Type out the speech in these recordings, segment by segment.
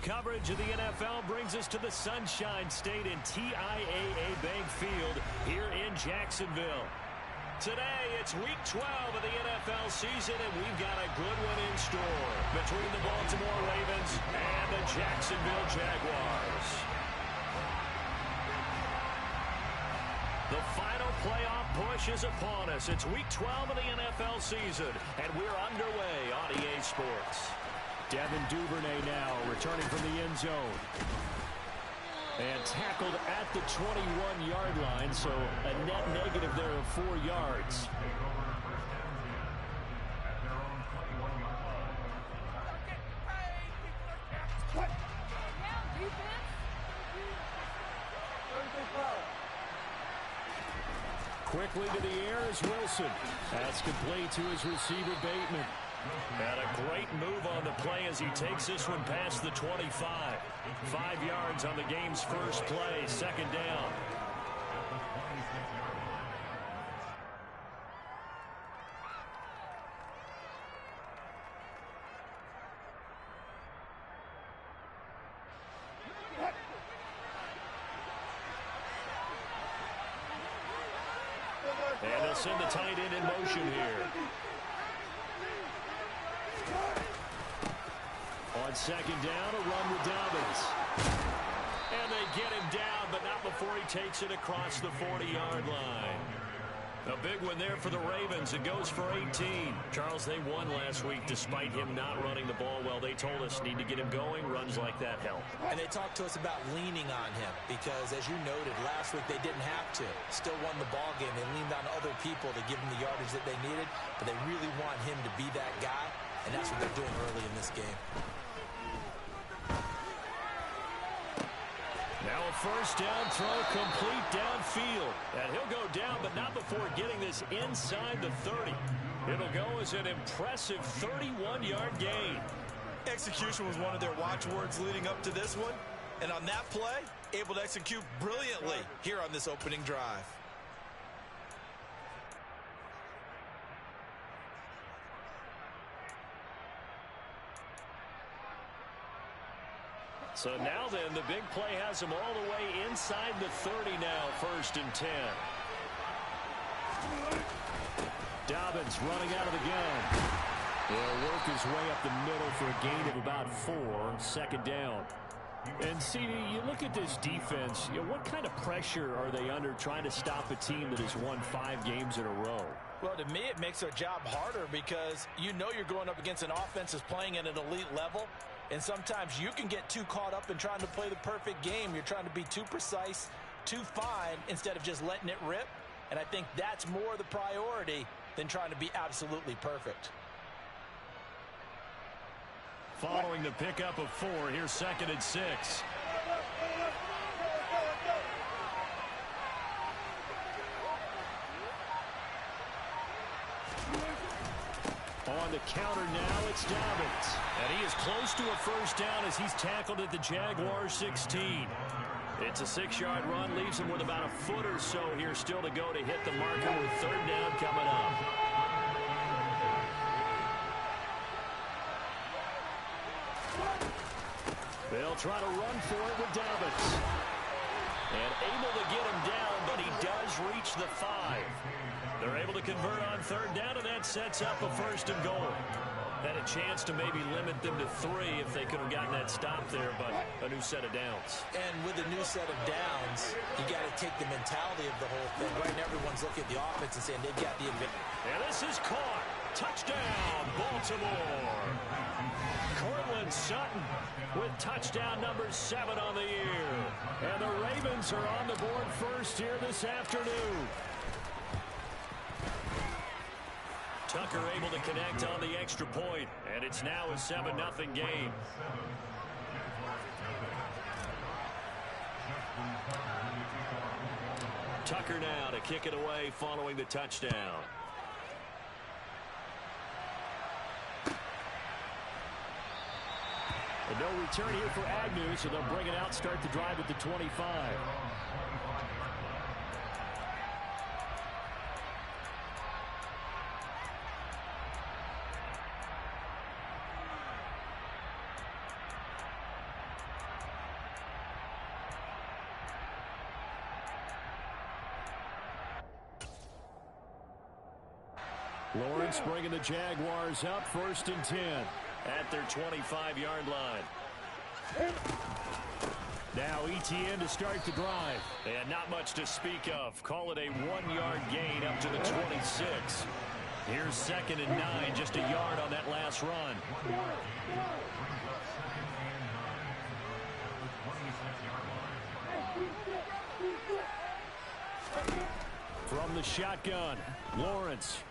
coverage of the NFL brings us to the Sunshine State and TIAA Bank Field here in Jacksonville. Today, it's Week 12 of the NFL season, and we've got a good one in store between the Baltimore Ravens and the Jacksonville Jaguars. The final playoff push is upon us. It's Week 12 of the NFL season, and we're underway on EA Sports. Devin Duvernay now returning from the end zone. And tackled at the 21-yard line, so a net negative there of 4 yards. Quickly to the air is Wilson. That's complete to his receiver, Bateman. And a great move on the play as he takes this one past the 25. 5 yards on the game's first play, second down. And they'll send the tight end in motion here. On second down, a run with Dobbins. And they get him down, but not before he takes it across the 40-yard line. A big one there for the Ravens. It goes for 18. Charles, they won last week despite him not running the ball well. They told us need to get him going. Runs like that help. And they talked to us about leaning on him because, as you noted, last week they didn't have to. Still won the ball game. They leaned on other people to give them the yardage that they needed, but they really want him to be that guy, and that's what they're doing early in this game. Now a first down throw complete downfield. And he'll go down, but not before getting this inside the 30. It'll go as an impressive 31-yard gain. Execution was one of their watchwords leading up to this one. And on that play, able to execute brilliantly here on this opening drive. So now then, the big play has him all the way inside the 30 now, 1st and 10. Dobbins running out of the gun. He'll work his way up the middle for a gain of about 4, second down. And, CD, you look at this defense, what kind of pressure are they under trying to stop a team that has won 5 games in a row? Well, to me, it makes their job harder because you know you're going up against an offense that's playing at an elite level. And sometimes you can get too caught up in trying to play the perfect game. You're trying to be too precise, too fine, instead of just letting it rip. And I think that's more the priority than trying to be absolutely perfect. Following the pickup of 4, here's 2nd and 6. On the counter now, it's Dobbins. And he is close to a first down as he's tackled at the Jaguars 16. It's a 6-yard run, leaves him with about a foot or so here still to go to hit the marker with 3rd down coming up. They'll try to run for it with Dobbins. And able to get him down, but he does reach the 5. They're able to convert on 3rd down, and that sets up a 1st and goal. Had a chance to maybe limit them to 3 if they could have gotten that stop there, but a new set of downs. And with a new set of downs, you got to take the mentality of the whole thing. Right now, everyone's looking at the offense and saying they got the advantage. And this is caught. Touchdown, Baltimore. Cortland Sutton with touchdown number 7 on the year. And the Ravens are on the board first here this afternoon. Tucker able to connect on the extra point, and it's now a 7-0 game. Tucker now to kick it away following the touchdown. And no return here for Agnew, so they'll bring it out, start the drive at the 25. Lawrence bringing the Jaguars up 1st and 10. At their 25-yard line. Now ETN to start the drive. And not much to speak of. Call it a 1-yard gain up to the 26. Here's 2nd and 9, just a yard on that last run. From the shotgun, Lawrence.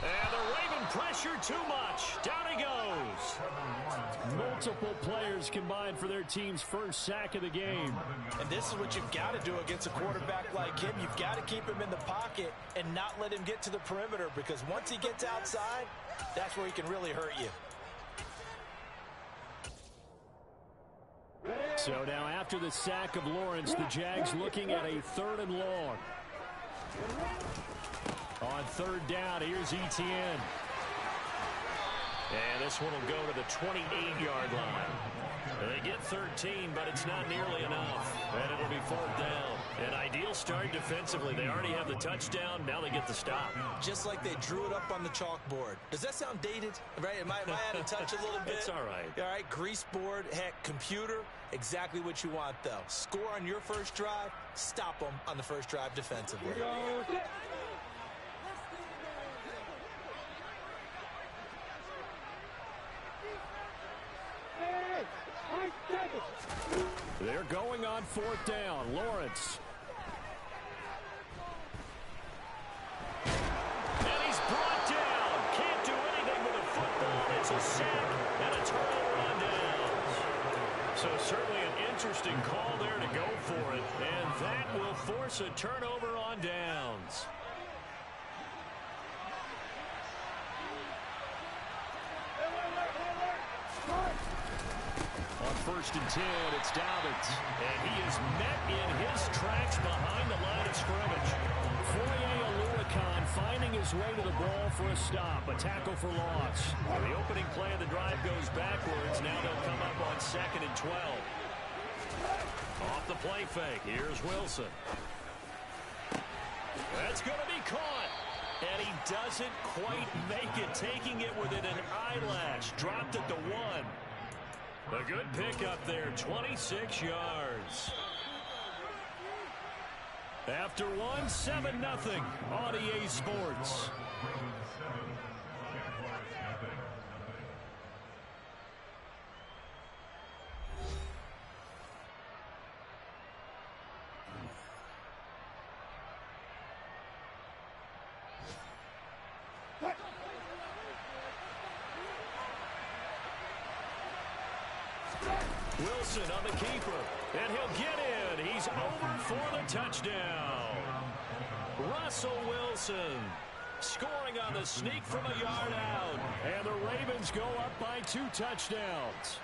And the Raven pressure too much. Down he goes. Multiple players combined for their team's first sack of the game. And this is what you've got to do against a quarterback like him. You've got to keep him in the pocket and not let him get to the perimeter, because once he gets outside, that's where he can really hurt you. So now after the sack of Lawrence, the Jags looking at a 3rd and long. On 3rd down, here's ETN. And this one will go to the 28-yard line. They get 13, but it's not nearly enough. And it'll be 4th down. An ideal start defensively. They already have the touchdown. Now they get the stop. Just like they drew it up on the chalkboard. Does that sound dated? Right? Am I out of touch a little bit? It's all right. All right, grease board, heck, computer, exactly what you want, though. Score on your first drive, stop them on the first drive defensively. They're going on 4th down. Lawrence. And he's brought down. Can't do anything with a football. It's a sack and a turnover on downs. So certainly an interesting call there to go for it. And that will force a turnover on downs. On 1st and 10, it's Dobbins. And he is met in his tracks behind the line of scrimmage. Foye Oluokun finding his way to the ball for a stop. A tackle for loss. The opening play of the drive goes backwards. Now they'll come up on 2nd and 12. Off the play fake. Here's Wilson. That's going to be caught. And he doesn't quite make it, taking it within an eyelash. Dropped at the 1. A good pickup there, 26 yards. After 1, 7-0 on EA Sports. Wilson on the keeper, and he'll get in. He's over for the touchdown. Russell Wilson scoring on the sneak from a yard out. And the Ravens go up by 2 touchdowns.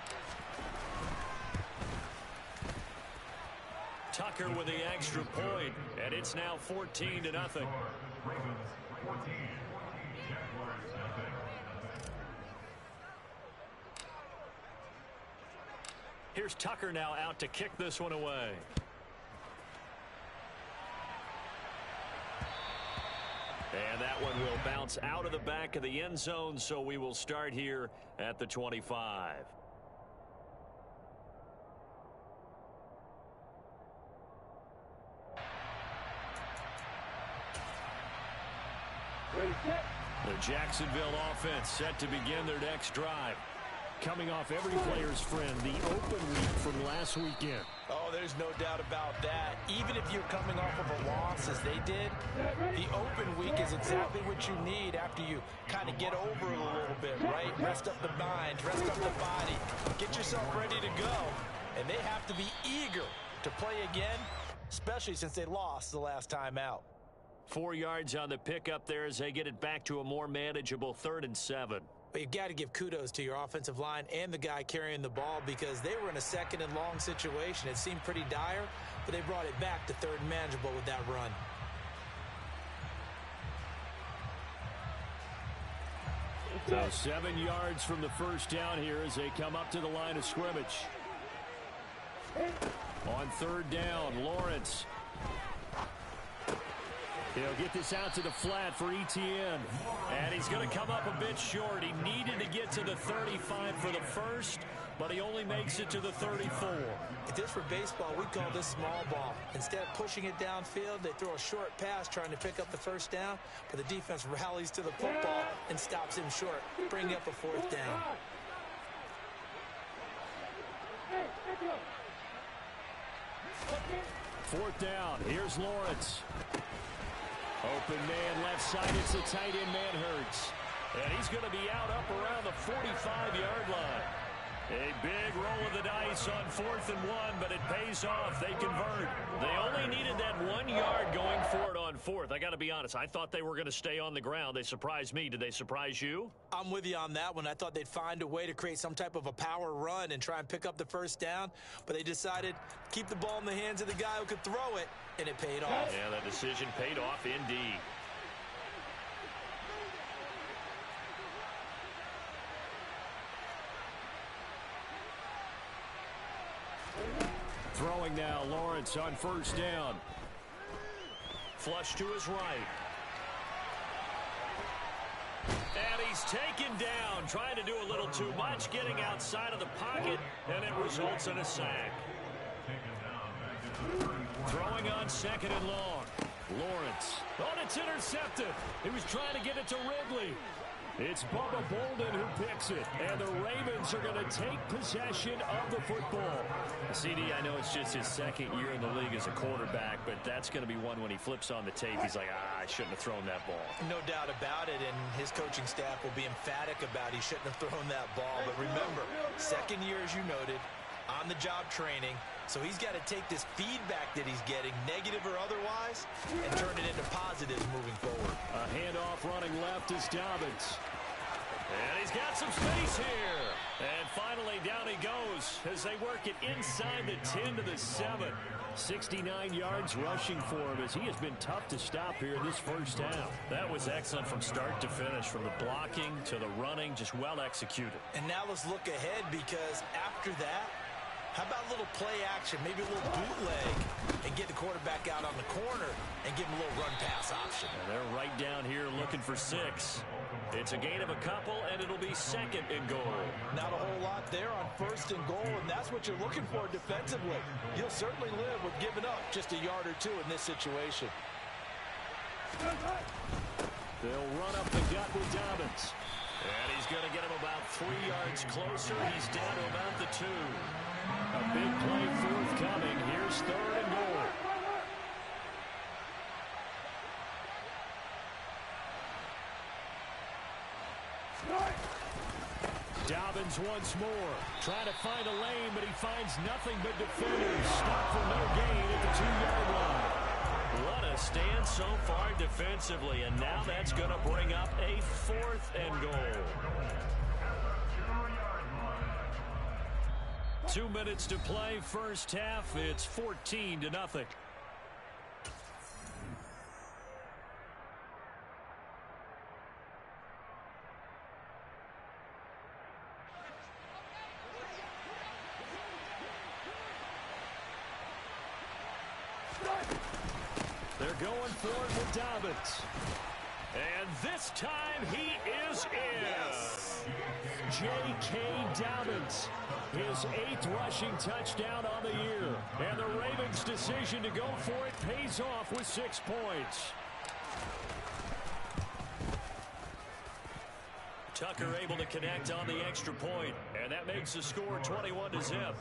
Tucker with the extra point, and it's now 14-0. Here's Tucker now out to kick this one away. And that one will bounce out of the back of the end zone, so we will start here at the 25. The Jacksonville offense set to begin their next drive. Coming off every player's friend, the open week from last weekend. Oh, there's no doubt about that. Even if you're coming off of a loss, as they did, the open week is exactly what you need after you kind of get over it a little bit, right? Rest up the mind, rest up the body, get yourself ready to go. And they have to be eager to play again, especially since they lost the last time out. 4 yards on the pickup there as they get it back to a more manageable 3rd and 7. But you've got to give kudos to your offensive line and the guy carrying the ball, because they were in a 2nd and long situation. It seemed pretty dire, but they brought it back to 3rd and manageable with that run. So 7 yards from the first down here as they come up to the line of scrimmage. On 3rd down, Lawrence. He'll get this out to the flat for Etienne. And he's going to come up a bit short. He needed to get to the 35 for the first, but he only makes it to the 34. If this were baseball, we'd call this small ball. Instead of pushing it downfield, they throw a short pass trying to pick up the first down, but the defense rallies to the football and stops him short, bringing up a fourth down. Fourth down. Here's Lawrence. Open man left side. It's the tight end man Hurts. And he's going to be out up around the 45-yard line. A big roll of the dice on 4th and 1, but it pays off. They convert. They only needed that 1 yard going for it on 4th. I got to be honest. I thought they were going to stay on the ground. They surprised me. Did they surprise you? I'm with you on that one. I thought they'd find a way to create some type of a power run and try and pick up the first down, but they decided to keep the ball in the hands of the guy who could throw it, and it paid off. Yeah, that decision paid off indeed. Throwing now, Lawrence on first down. Flush to his right. And he's taken down, trying to do a little too much, getting outside of the pocket, and it results in a sack. Throwing on 2nd and long. Lawrence. Oh, it's intercepted. He was trying to get it to Ridley. It's Bubba Bolden who picks it, and the Ravens are going to take possession of the football. CD, I know it's just his 2nd year in the league as a quarterback, but that's going to be one when he flips on the tape. He's like, I shouldn't have thrown that ball. No doubt about it, and his coaching staff will be emphatic about he shouldn't have thrown that ball. But remember, 2nd year, as you noted, on-the-job training, so he's got to take this feedback that he's getting, negative or otherwise, and turn it into positives moving forward. A handoff running left is Dobbins. And he's got some space here. And finally, down he goes as they work it inside the 10 to the 7. 69 yards rushing for him as he has been tough to stop here in this first half. That was excellent from start to finish, from the blocking to the running, just well executed. And now let's look ahead, because after that, how about a little play action, maybe a little bootleg, and get the quarterback out on the corner and give him a little run-pass option. And they're right down here looking for 6. It's a gain of a couple, and it'll be 2nd and goal. Not a whole lot there on 1st and goal, and that's what you're looking for defensively. You'll certainly live with giving up just a yard or 2 in this situation. They'll run up the gut with Dobbins. And he's going to get him about 3 yards closer. He's down to about the 2. A big play forthcoming. Here's 3rd and goal. Dobbins once more. Trying to find a lane, but he finds nothing but defenders. Stop for no gain at the 2-yard line. What a stand so far defensively, and now that's going to bring up a 4th and goal. 2 minutes to play, first half. It's 14-0. They're going for it with Dobbins. And this time he is in. Yes. J.K. Dobbins, his 8th rushing touchdown on the year. And the Ravens' decision to go for it pays off with 6 points. Tucker able to connect on the extra point, and that makes the score 21-0.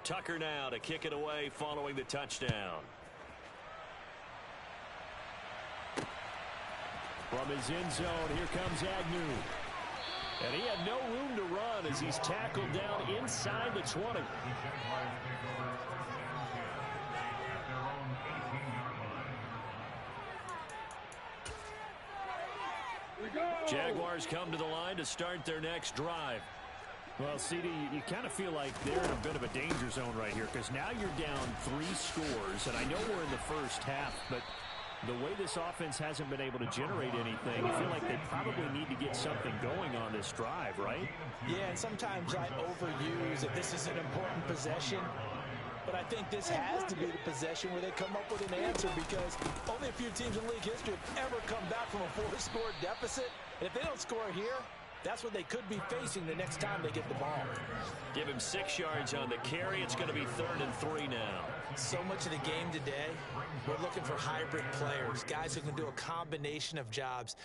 Tucker now to kick it away following the touchdown. From his end zone, here comes Agnew. And he had no room to run as he's tackled down inside the 20. Jaguars come to the line to start their next drive. Well, CD, you kind of feel like they're in a bit of a danger zone right here, because now you're down 3 scores, and I know we're in the first half, but The way this offense hasn't been able to generate anything, you feel like they probably need to get something going on this drive, right? Yeah, and sometimes I overuse if this is an important possession. But I think this has to be the possession where they come up with an answer, because only a few teams in league history have ever come back from a 4-score deficit. And if they don't score here, that's what they could be facing the next time they get the ball. Give him 6 yards on the carry. It's going to be 3rd and 3 now. So much of the game today, we're looking for hybrid players, guys who can do a combination of jobs.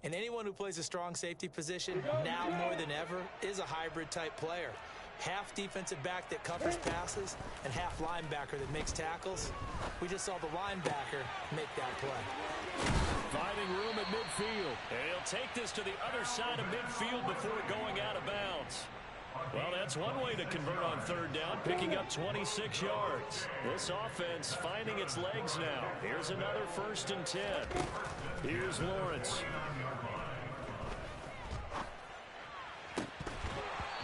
And anyone who plays a strong safety position, now more than ever, is a hybrid type player. Half defensive back that covers passes and half linebacker that makes tackles. We just saw the linebacker make that play. Finding room at midfield. And he'll take this to the other side of midfield before going out of bounds. Well, that's one way to convert on 3rd down, picking up 26 yards. This offense finding its legs now. Here's another 1st and 10. Here's Lawrence.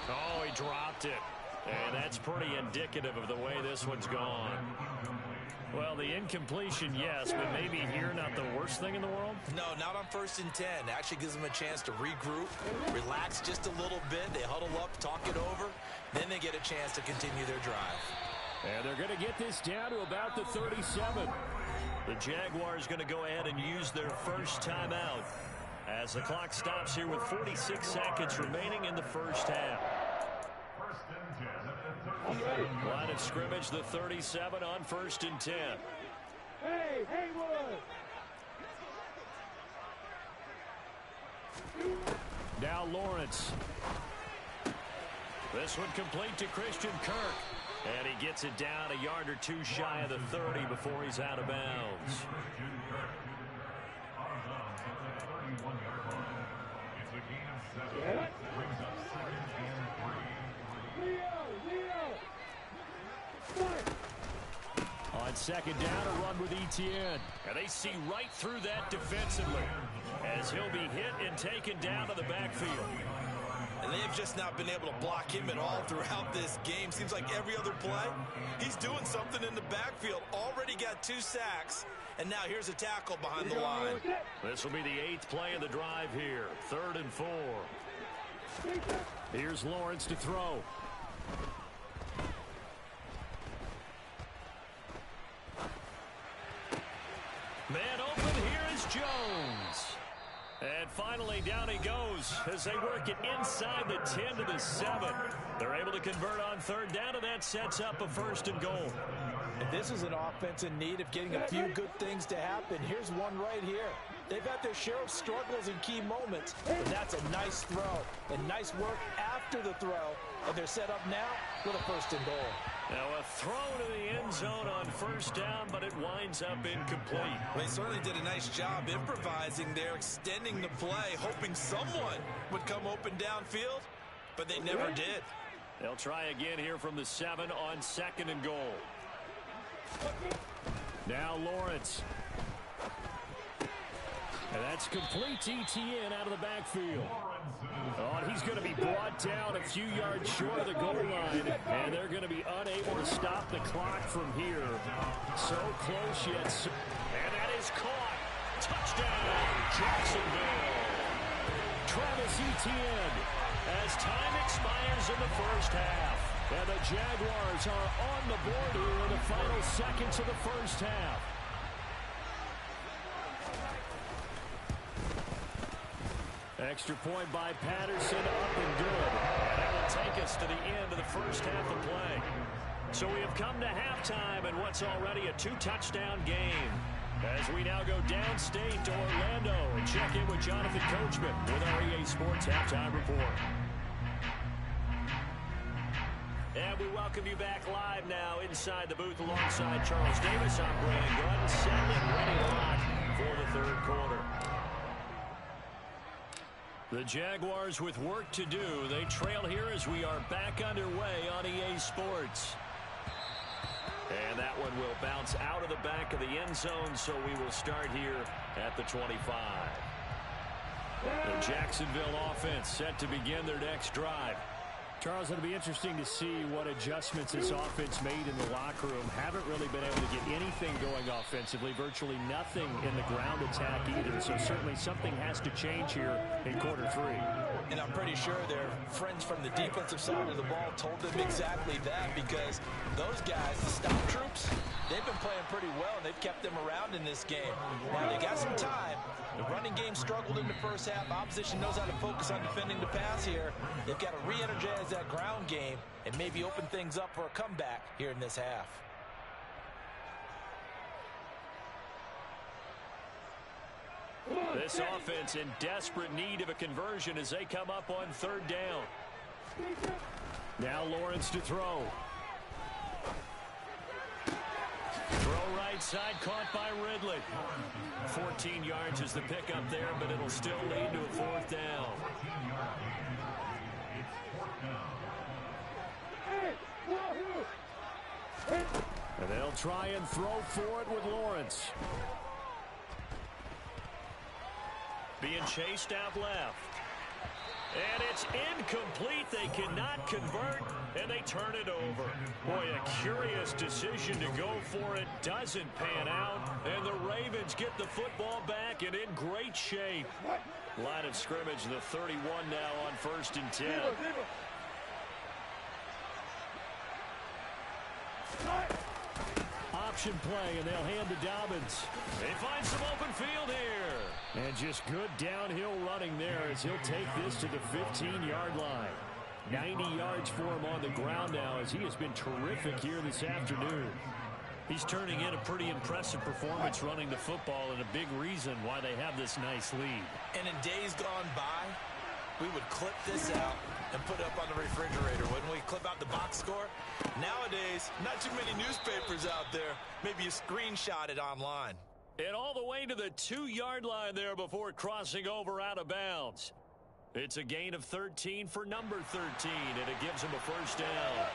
Oh, he dropped it. And that's pretty indicative of the way this one's gone. Well, the incompletion, yes, but maybe here not the worst thing in the world? No, not on 1st and 10. Actually gives them a chance to regroup, relax just a little bit. They huddle up, talk it over. Then they get a chance to continue their drive. And they're going to get this down to about the 37. The Jaguars going to go ahead and use their first timeout as the clock stops here with 46 seconds remaining in the first half. Line of scrimmage, the 37 on 1st and 10. Hey, Haywood! Now Lawrence. This one complete to Christian Kirk. And he gets it down a yard or 2 shy of the 30 before he's out of bounds. On 2nd down, a run with Etienne. And they see right through that defensively as he'll be hit and taken down to the backfield. And they've just not been able to block him at all throughout this game. Seems like every other play, he's doing something in the backfield. Already got 2 sacks, and now here's a tackle behind the line. This will be the 8th play of the drive here. 3rd and 4. Here's Lawrence to throw. Man open, here is Jones. And finally, down he goes as they work it inside the 10 to the 7. They're able to convert on 3rd down, and that sets up a 1st and goal. And this is an offense in need of getting a few good things to happen. Here's one right here. They've had their share of struggles in key moments, but that's a nice throw and nice work after the throw. And they're set up now with a 1st and goal. Now a throw to the end zone on 1st down, but it winds up incomplete. They certainly did a nice job improvising there, extending the play, hoping someone would come open downfield, but they never did. They'll try again here from the 7 on 2nd and goal. Now Lawrence. And that's complete to Etienne out of the backfield. Oh, and he's going to be brought down a few yards short of the goal line, and they're going to be unable to stop the clock from here. So close yet. And that is caught. Touchdown, Jacksonville. Travis Etienne. As time expires in the first half. And the Jaguars are on the board here in the final seconds of the first half. Extra point by Patterson, up and good. And that will take us to the end of the first half of play. So we have come to halftime in what's already a 2-touchdown game. As we now go downstate to Orlando and check in with Jonathan Coachman with our EA Sports Halftime Report. And we welcome you back live now inside the booth alongside Charles Davis. I'm Brandon Gunn, set and ready to rock for the 3rd quarter. The Jaguars with work to do. They trail here as we are back underway on EA Sports. And that one will bounce out of the back of the end zone, so we will start here at the 25. The Jacksonville offense set to begin their next drive. Charles, it'll be interesting to see what adjustments this offense made in the locker room. Haven't really been able to get anything going offensively, virtually nothing in the ground attack either. So certainly something has to change here in quarter 3. And I'm pretty sure their friends from the defensive side of the ball told them exactly that, because those guys, the stop troops, they've been playing pretty well, and they've kept them around in this game. Now, they got some time. The running game struggled in the first half. Opposition knows how to focus on defending the pass here. They've got to re-energize that ground game and maybe open things up for a comeback here in this half. This offense in desperate need of a conversion as they come up on 3rd down. Now Lawrence to throw. Throw right side, caught by Ridley. 14 yards is the pickup there, but it'll still lead to a 4th down. And they'll try and throw for it with Lawrence. Being chased out left. And it's incomplete. They cannot convert, and they turn it over. Boy, a curious decision to go for it. Doesn't pan out, and the Ravens get the football back and in great shape. Line of scrimmage, the 31 now on 1st and 10. Option play, and they'll hand to Dobbins. They find some open field here. And just good downhill running there as he'll take this to the 15-yard line. 90 yards for him on the ground now as he has been terrific here this afternoon. He's turning in a pretty impressive performance running the football, and a big reason why they have this nice lead. And in days gone by, we would clip this out and put it up on the refrigerator, wouldn't we? Clip out the box score. Nowadays, not too many newspapers out there. Maybe you screenshot it online. And all the way to the 2-yard line there before crossing over out of bounds. It's a gain of 13 for number 13, and it gives him a 1st down.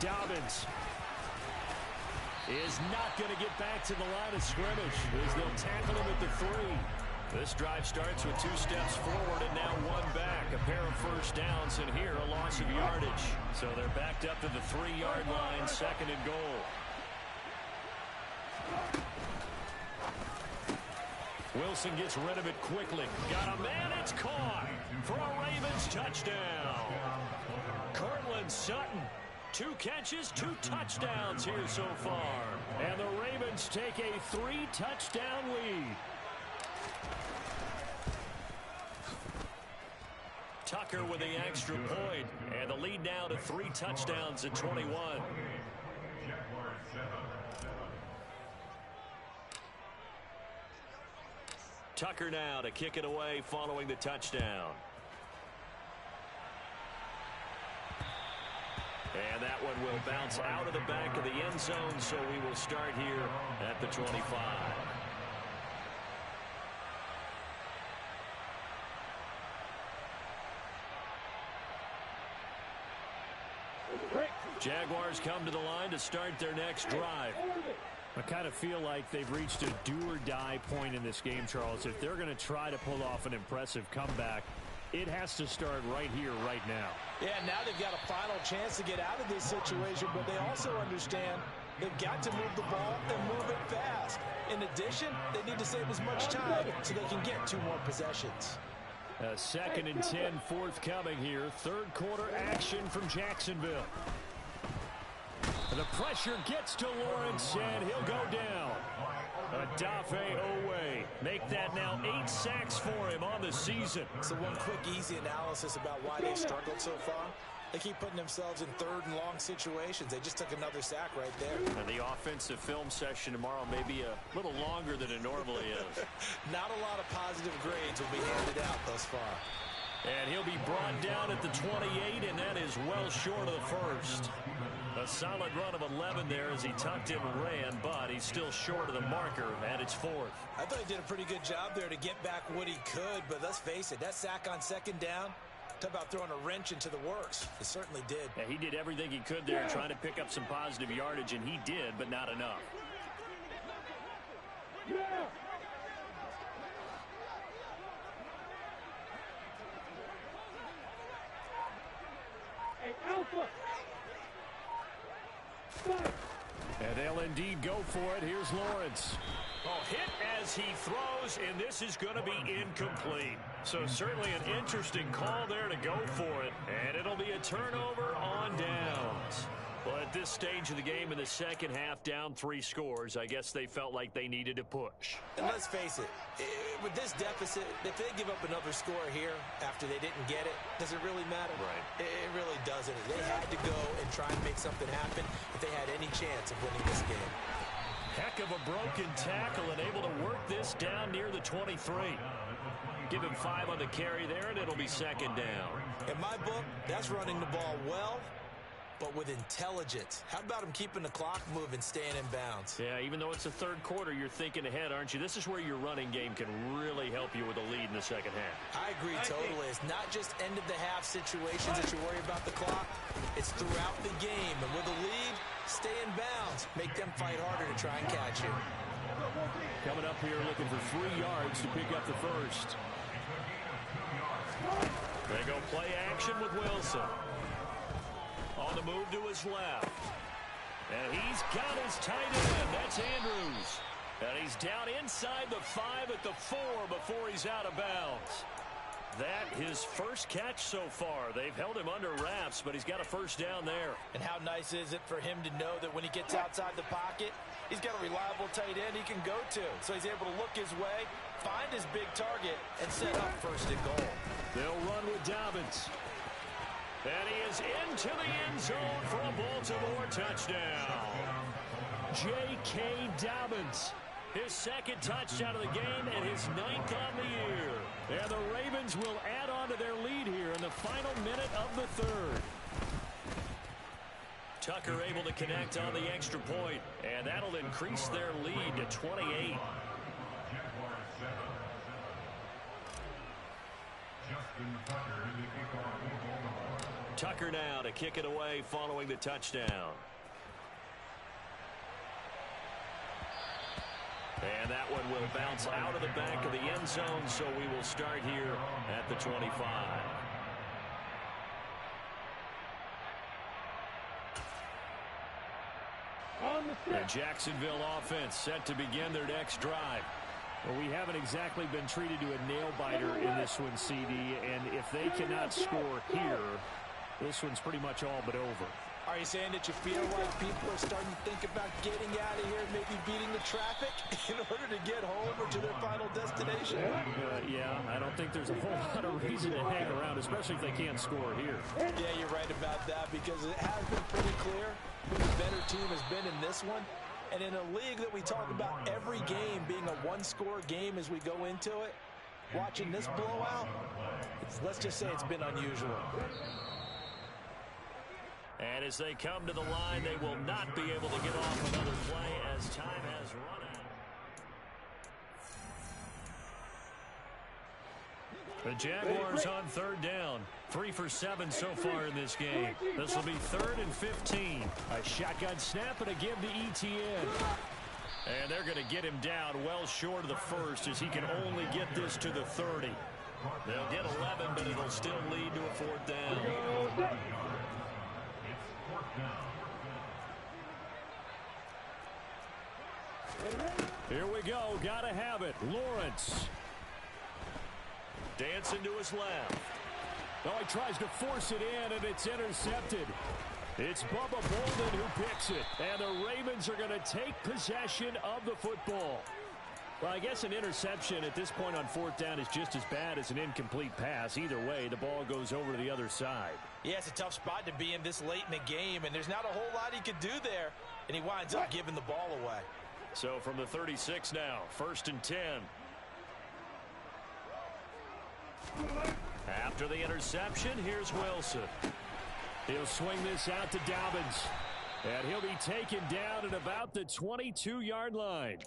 14. Dobbins is not going to get back to the line of scrimmage as they'll tackle him at the 3. This drive starts with 2 steps forward and now 1 back. A pair of 1st downs, and here a loss of yardage. So they're backed up to the 3-yard line, 2nd and goal. Wilson gets rid of it quickly. Got a man, it's caught for a Ravens touchdown. Cortland Sutton. 2 catches, 2 touchdowns here so far. And the Ravens take a 3-touchdown lead. Tucker with the extra point. And the lead now to 3 touchdowns at 21. Tucker now to kick it away following the touchdown. And that one will bounce out of the back of the end zone, so we will start here at the 25. Jaguars come to the line to start their next drive. I kind of feel like they've reached a do-or-die point in this game, Charles. If they're going to try to pull off an impressive comeback, it has to start right here, right now. Yeah, now they've got a final chance to get out of this situation, but they also understand they've got to move the ball and move it fast. In addition, they need to save as much time so they can get 2 more possessions. 2nd and 10 forthcoming here. 3rd quarter action from Jacksonville. The pressure gets to Lawrence, and he'll go down. Adafe Owe. Make that now 8 sacks for him on the season. So one quick, easy analysis about why they struggled so far. They keep putting themselves in 3rd and long situations. They just took another sack right there. And the offensive film session tomorrow may be a little longer than it normally is. Not a lot of positive grades will be handed out thus far. And he'll be brought down at the 28, and that is well short of the 1st. A solid run of 11 there as he tucked in and ran, but he's still short of the marker, and it's 4th. I thought he did a pretty good job there to get back what he could, but let's face it, that sack on 2nd down, talk about throwing a wrench into the works. It certainly did. Yeah, he did everything he could there trying to pick up some positive yardage, and he did, but not enough. Yeah. Hey, Alpha. Stop. And they'll indeed go for it. Here's Lawrence. Oh, hit as he throws, and this is going to be incomplete. So certainly an interesting call there to go for it, and it'll be a turnover on downs. Well, at this stage of the game in the second half, down 3 scores, I guess they felt like they needed to push. And let's face it, with this deficit, if they give up another score here after they didn't get it, does it really matter? Right. It really doesn't. They had to go and try and make something happen if they had any chance of winning this game. Heck of a broken tackle and able to work this down near the 23. Give him 5 on the carry there, and it'll be second down. In my book, that's running the ball well, but with intelligence. How about him keeping the clock moving, staying in bounds? Yeah, even though it's the third quarter, you're thinking ahead, aren't you? This is where your running game can really help you with a lead in the second half. I agree totally. It's not just end-of-the-half situations that you worry about the clock. It's throughout the game. And with a lead, stay in bounds. Make them fight harder to try and catch you. Coming up here looking for 3 yards to pick up the first. They go play action with Wilson. On the move to his left. And he's got his tight end. That's Andrews. And he's down inside the 5 at the 4 before he's out of bounds. That his first catch so far. They've held him under wraps, but he's got a first down there. And how nice is it for him to know that when he gets outside the pocket, he's got a reliable tight end he can go to. So he's able to look his way, find his big target, and set up first and goal. They'll run with Dobbins. And he is into the end zone for a Baltimore touchdown. J.K. Dobbins. His second touchdown of the game and his 9th on the year. And the Ravens will add on to their lead here in the final minute of the third. Tucker able to connect on the extra point, and that'll increase their lead to 28. Tucker now to kick it away following the touchdown. And that one will bounce out of the back of the end zone, so we will start here at the 25. The Jacksonville offense set to begin their next drive. Well, we haven't exactly been treated to a nail-biter in this one, CD, and if they cannot score here, this one's pretty much all but over. Are you saying that you feel like people are starting to think about getting out of here, maybe beating the traffic in order to get home or to their final destination? Yeah, I don't think there's a whole lot of reason to hang around, especially if they can't score here. Yeah, you're right about that because it has been pretty clear who the better team has been in this one. And in a league that we talk about every game being a one-score game as we go into it, watching this blowout, let's just say it's been unusual. And as they come to the line, they will not be able to get off another play as time has run out. The Jaguars on third down. 3 for 7 so far in this game. This will be 3rd and 15. A shotgun snap and a give to ETN. And they're going to get him down well short of the first as he can only get this to the 30. They'll get 11, but it'll still lead to a 4th down. Here we go. Gotta have it. Lawrence. Dancing to his left. Oh, he tries to force it in, and it's intercepted. It's Bubba Bolden who picks it. And the Ravens are going to take possession of the football. Well, I guess an interception at this point on 4th down is just as bad as an incomplete pass. Either way, the ball goes over to the other side. Yeah, it's a tough spot to be in this late in the game, and there's not a whole lot he could do there, and he winds up giving the ball away. So from the 36 now, 1st and 10. After the interception, here's Wilson. He'll swing this out to Dobbins. And he'll be taken down at about the 22-yard line.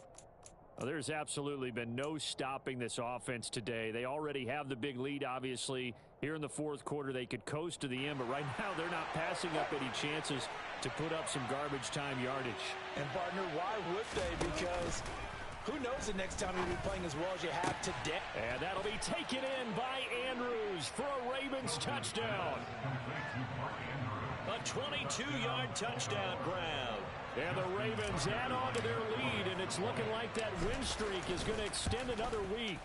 Well, there's absolutely been no stopping this offense today. They already have the big lead, obviously. Here in the 4th quarter, they could coast to the end, but right now they're not passing up any chances to put up some garbage time yardage. And, partner, why would they? Because Who knows the next time you'll be playing as well as you have today. And that'll be taken in by Andrews for a Ravens touchdown. A 22-yard touchdown grab. And the Ravens add on to their lead, and it's looking like that win streak is going to extend another week.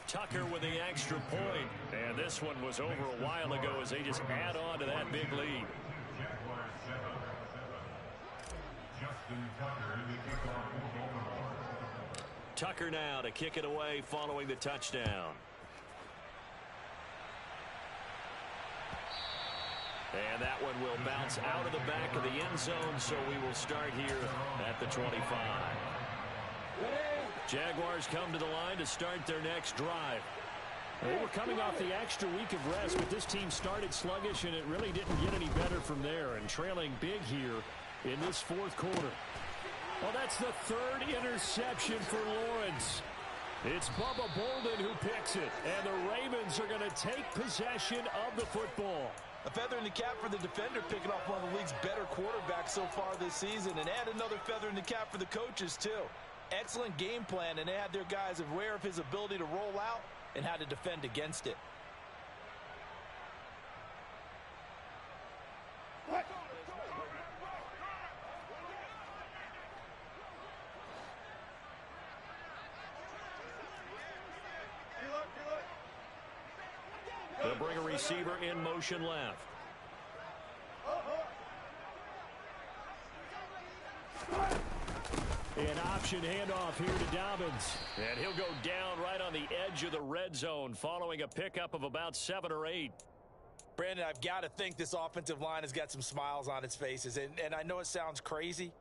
Tucker with the extra point. And this one was over a while ago as they just add on to that big lead. Tucker now to kick it away following the touchdown. And that one will bounce out of the back of the end zone, so we will start here at the 25. Jaguars come to the line to start their next drive. They were coming off the extra week of rest, but this team started sluggish, and it really didn't get any better from there, and trailing big here in this fourth quarter. Well, that's the third interception for Lawrence. It's Bubba Bolden who picks it, and the Ravens are going to take possession of the football. A feather in the cap for the defender, picking off one of the league's better quarterbacks so far this season, and add another feather in the cap for the coaches, too. Excellent game plan, and they had their guys aware of his ability to roll out and how to defend against it. They'll bring a receiver in motion left. An option handoff here to Dobbins. And he'll go down right on the edge of the red zone following a pickup of about 7 or 8. Brandon, I've got to think this offensive line has got some smiles on its faces. And I know it sounds crazy,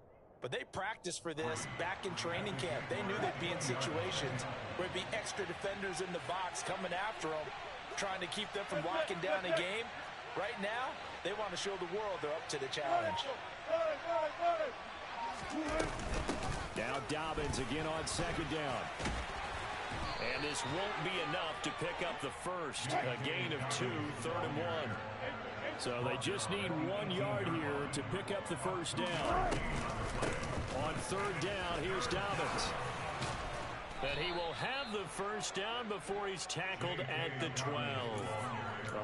but they practiced for this back in training camp. They knew they'd be in situations where it'd be extra defenders in the box coming after them, trying to keep them from locking down a game. Right now, they want to show the world they're up to the challenge. Now Dobbins again on second down. And this won't be enough to pick up the first. A gain of 2, 3rd and 1. So they just need 1 yard here to pick up the first down. On third down, here's Dobbins. And he will have the first down before he's tackled at the 12.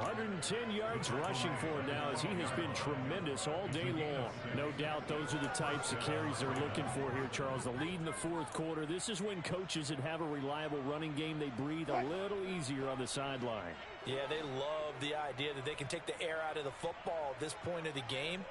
110 yards rushing for him now, as he has been tremendous all day long. No doubt those are the types of carries they're looking for here, Charles. The lead in the fourth quarter. This is when coaches that have a reliable running game, they breathe a little easier on the sideline. Yeah, they love the idea that they can take the air out of the football at this point of the game.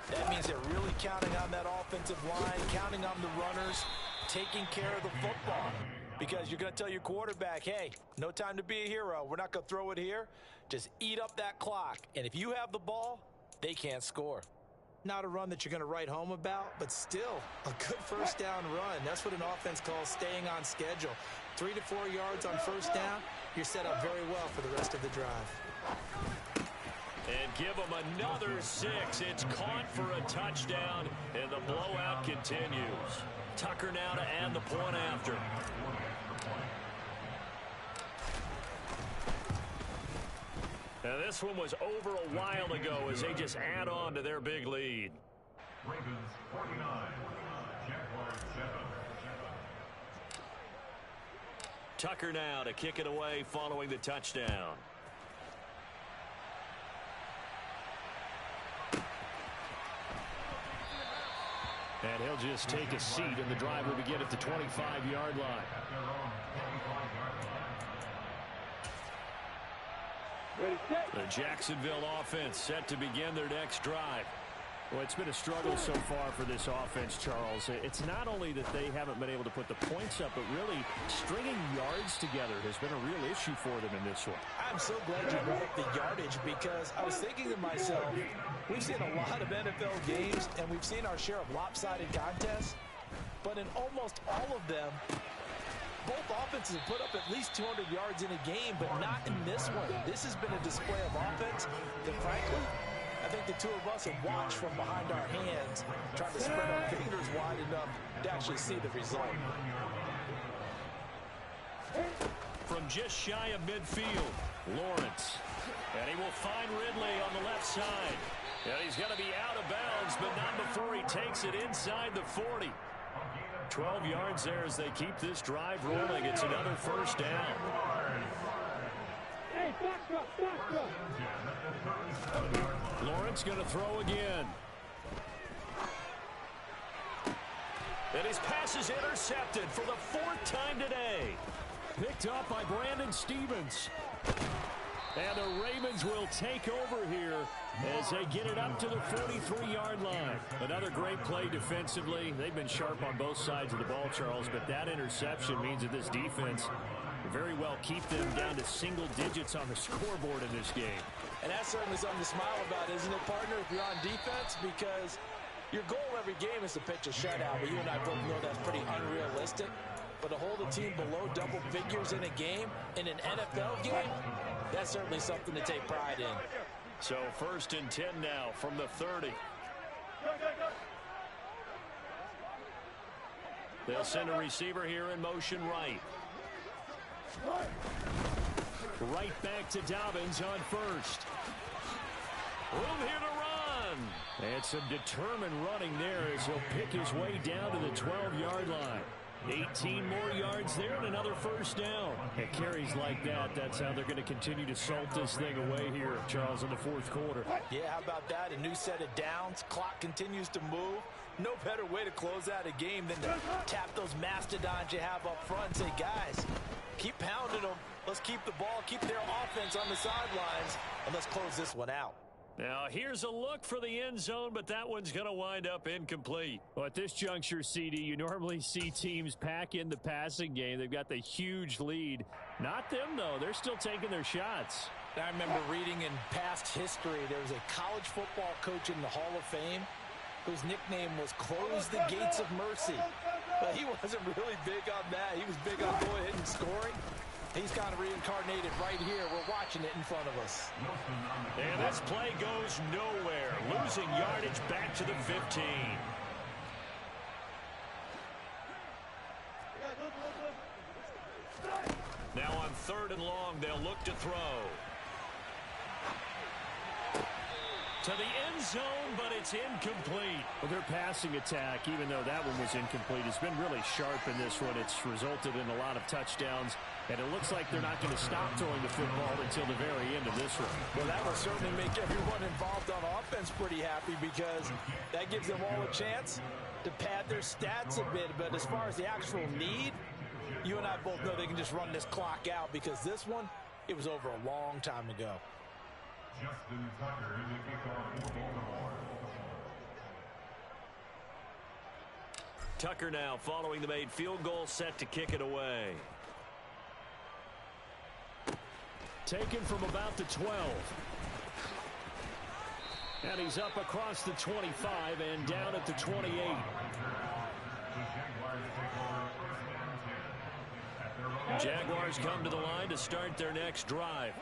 That means they're really counting on that offensive line, counting on the runners, taking care of the football. Because you're going to tell your quarterback, hey, no time to be a hero. We're not going to throw it here. Just eat up that clock. And if you have the ball, they can't score. Not a run that you're going to write home about, but still a good first down run. That's what an offense calls staying on schedule. 3 to 4 yards on first down, you're set up very well for the rest of the drive. And give them another 6. It's caught for a touchdown, and the blowout continues. Tucker now to add the point after. Now this one was over a while ago as they just add on to their big lead. Ravens 49, Jaguars 7. Tucker now to kick it away following the touchdown. And he'll just take a seat, and the drive will begin at the 25-yard line. The Jacksonville offense set to begin their next drive. Well, it's been a struggle so far for this offense, Charles. It's not only that they haven't been able to put the points up, but really stringing yards together has been a real issue for them in this one. I'm so glad you brought up the yardage, because I was thinking to myself, we've seen a lot of NFL games, and we've seen our share of lopsided contests, but in almost all of them, both offenses have put up at least 200 yards in a game, but not in this one. This has been a display of offense that, frankly, I think the two of us have watched from behind our hands, trying to spread our fingers wide enough to actually see the result. From just shy of midfield, Lawrence. And he will find Ridley on the left side. And he's going to be out of bounds, but not before he takes it inside the 40. 12 yards there as they keep this drive rolling. It's another first down. Hey, back up. Lawrence going to throw again. And his pass is intercepted for the 4th time today. Picked up by Brandon Stevens. And the Ravens will take over here as they get it up to the 43-yard line. Another great play defensively. They've been sharp on both sides of the ball, Charles, but that interception means that this defense will very well keep them down to single digits on the scoreboard in this game. And that's certainly something to smile about, isn't it, partner, if you're on defense? Because your goal every game is to pitch a shutout, but you and I both know that's pretty unrealistic. But to hold a team below double figures in a game, in an NFL game, that's certainly something to take pride in. So 1st and 10 now from the 30. They'll send a receiver here in motion right. Right back to Dobbins on 1st. Room here to run. And some determined running there as he'll pick his way down to the 12-yard line. 18 more yards there and another first down. And carries like that, that's how they're going to continue to salt this thing away here, Charles, in the 4th quarter. Yeah, how about that? A new set of downs. Clock continues to move. No better way to close out a game than to tap those mastodons you have up front and say, guys, keep pounding them. Let's keep the ball, keep their offense on the sidelines, and let's close this one out. Now, here's a look for the end zone, but that one's going to wind up incomplete. Well, at this juncture, CD, you normally see teams pack in the passing game. They've got the huge lead. Not them, though. They're still taking their shots. I remember reading in past history, there was a college football coach in the Hall of Fame whose nickname was Close the Gates of Mercy. But he wasn't really big on that. He was big on going ahead and scoring. He's kind of reincarnated right here. We're watching it in front of us. And this play goes nowhere. Losing yardage back to the 15. Now on 3rd and long, they'll look to throw. To the end zone, but it's incomplete. Well, their passing attack, even though that one was incomplete, has been really sharp in this one. It's resulted in a lot of touchdowns, and it looks like they're not going to stop throwing the football until the very end of this one. Well, that will certainly make everyone involved on offense pretty happy because that gives them all a chance to pad their stats a bit. But as far as the actual need, you and I both know they can just run this clock out because this one, it was over a long time ago. Justin Tucker in the kickoff for Baltimore. Tucker now following the made field goal, set to kick it away. Taken from about the 12. And he's up across the 25 and down at the 28. Jaguars come to the line to start their next drive.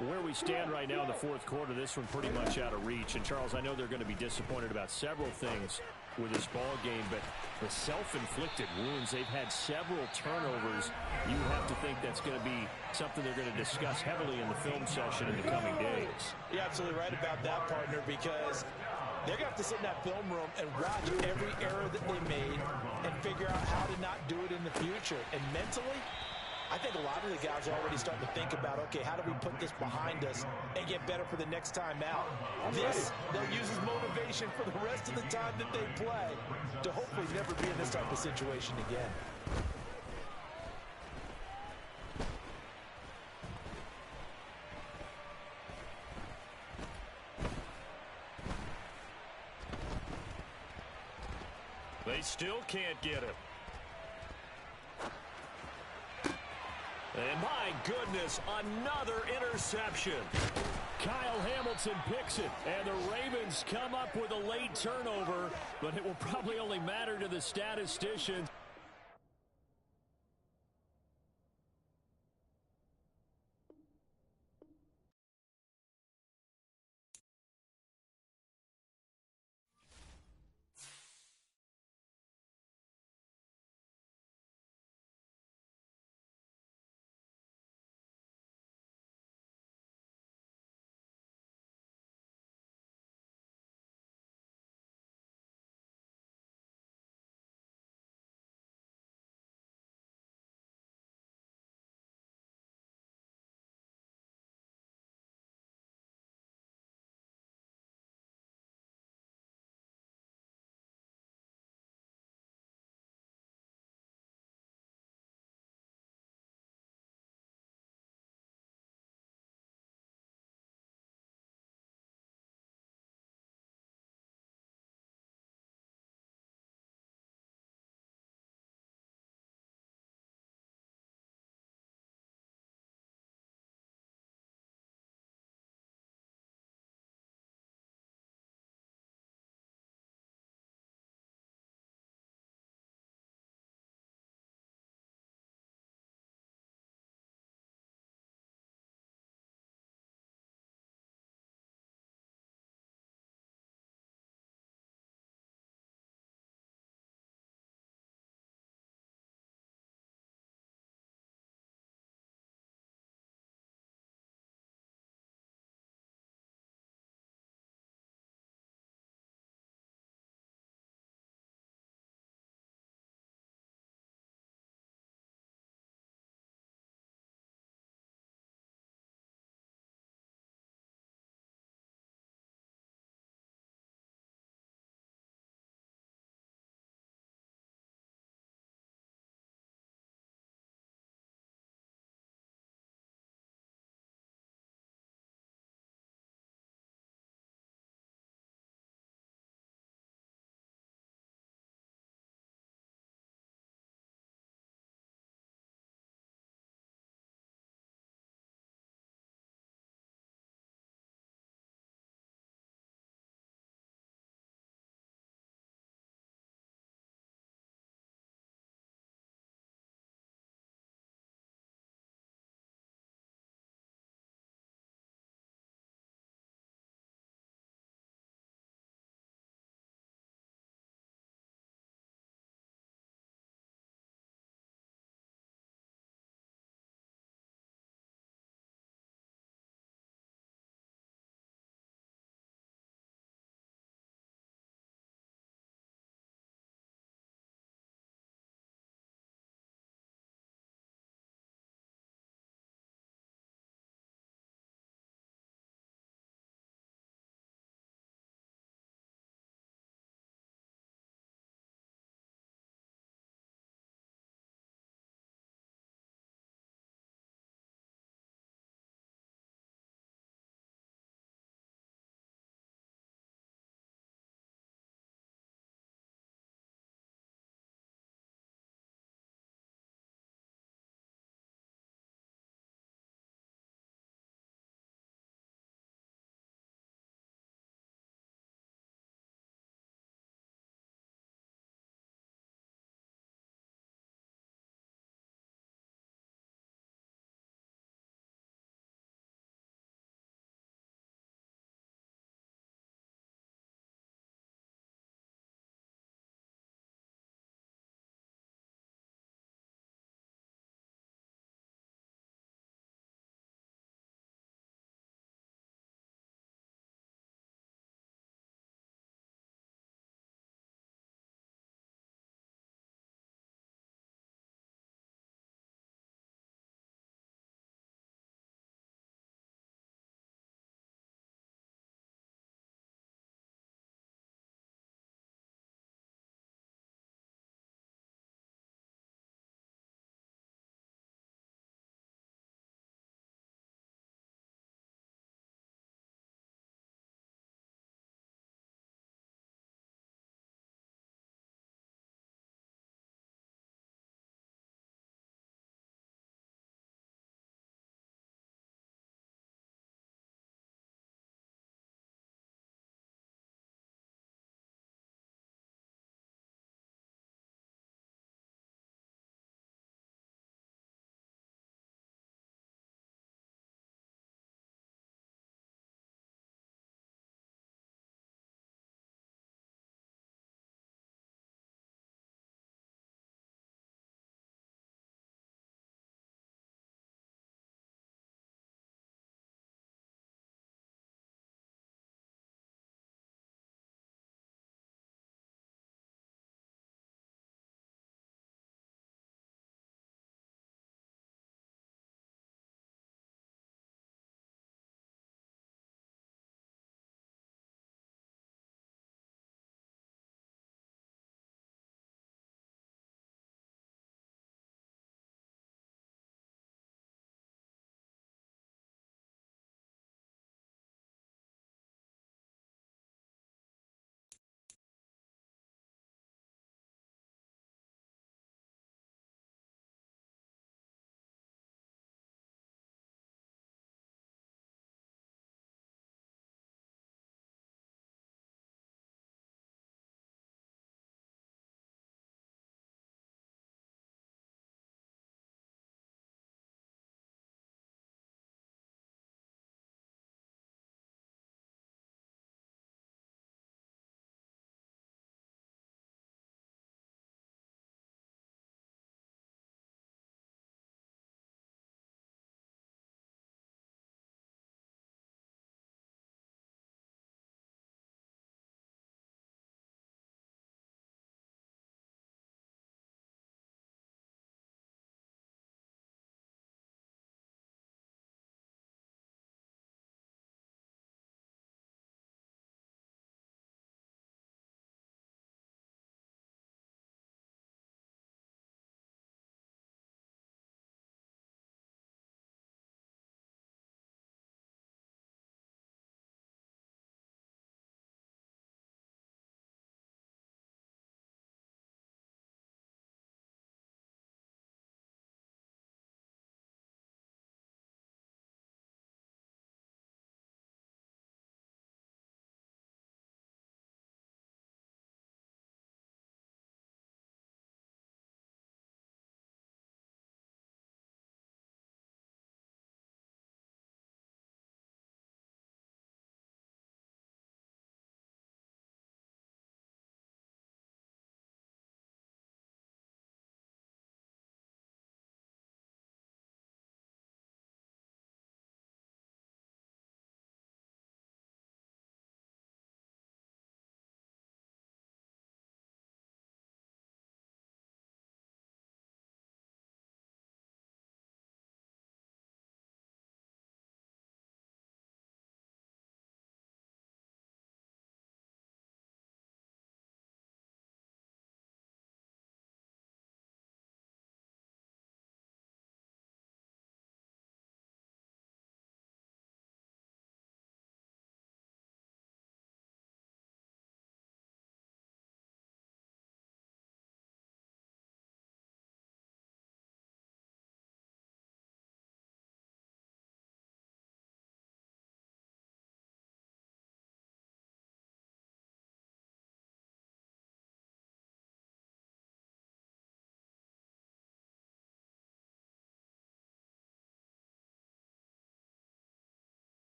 Where we stand right now in the 4th quarter, this one pretty much out of reach. And, Charles, I know they're going to be disappointed about several things with this ball game, but the self-inflicted wounds, they've had several turnovers. You have to think that's going to be something they're going to discuss heavily in the film session in the coming days. You're absolutely right about that, partner, because they're going to have to sit in that film room and watch every error that they made and figure out how to not do it in the future. And mentally, I think a lot of the guys are already starting to think about, okay, how do we put this behind us and get better for the next time out? This, they'll use as motivation for the rest of the time that they play to hopefully never be in this type of situation again. They still can't get him. And my goodness, another interception. Kyle Hamilton picks it, and the Ravens come up with a late turnover, but it will probably only matter to the statisticians.